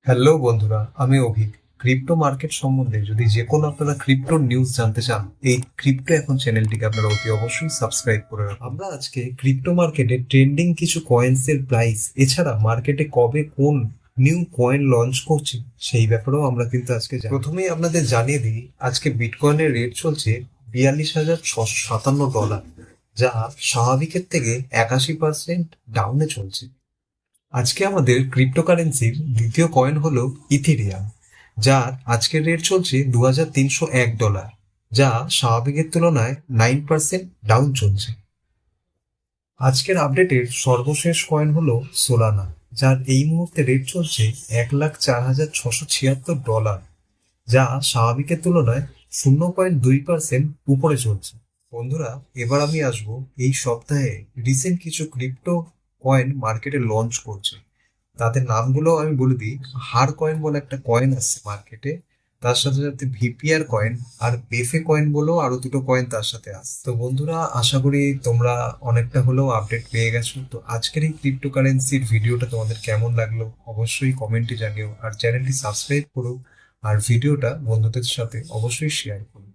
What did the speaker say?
Hello বন্ধুরা, আমি Abhik. Crypto market সম্বন্ধে যদি যে কোনো আপনারা ক্রিপ্টোর নিউজ জানতে চান, এই ক্রিপ্টো এখন চ্যানেলটিকে আপনারা অতি অবশ্যই সাবস্ক্রাইব করে রাখুন। আমরা আজকে ক্রিপ্টো মার্কেটে ট্রেন্ডিং কিছু কয়েন্স এর প্রাইস, এছাড়া মার্কেটে কবে কোন নিউ কয়েন লঞ্চ করছে সেই ব্যাপারেও আমরা কিন্তু আজকে জানবো। প্রথমেই আপনাদের জানিয়ে দিই, আজকে বিটকয়েনের রেট চলছে $42,657, যা স্বাভাবিকের থেকে 81% ডাউনে চলছে। আজকে আমাদের ক্রিপ্টোকারেন্সির দ্বিতীয় কয়েন হলো ইথেরিয়াম, যার আজকের রেট চলছে $2,301, যা স্বাভাবিকের তুলনায় 9% ডাউন চলছে। আজকের আপডেটের সর্বশেষ কয়েন হলো সোলানা, যার এই মুহূর্তে রেট চলছে $1,04,676, যা স্বাভাবিকের তুলনায় 0.2% উপরে চলছে। বন্ধুরা, এবার আমি আসবো এই সপ্তাহে রিসেন্ট কিছু ক্রিপ্টো কয়েন মার্কেটে লঞ্চ করছে। তাদের নামগুলো আমি বলে দিই। হার কয়েন বলে একটা কয়েন আসছে মার্কেটে, তার সাথে সাথে ভিপিআর কয়েন আর বেফে কয়েন বলেও আরো দুটো কয়েন তার সাথে আসছে। তো বন্ধুরা, আশা করি তোমরা অনেকটা হলেও আপডেট পেয়ে গেছো। তো আজকের এই ক্রিপ্টোকারেন্সির ভিডিওটা তোমাদের কেমন লাগলো অবশ্যই কমেন্টে জানিও, আর চ্যানেলটি সাবস্ক্রাইব করো, আর ভিডিওটা বন্ধুদের সাথে অবশ্যই শেয়ার করো।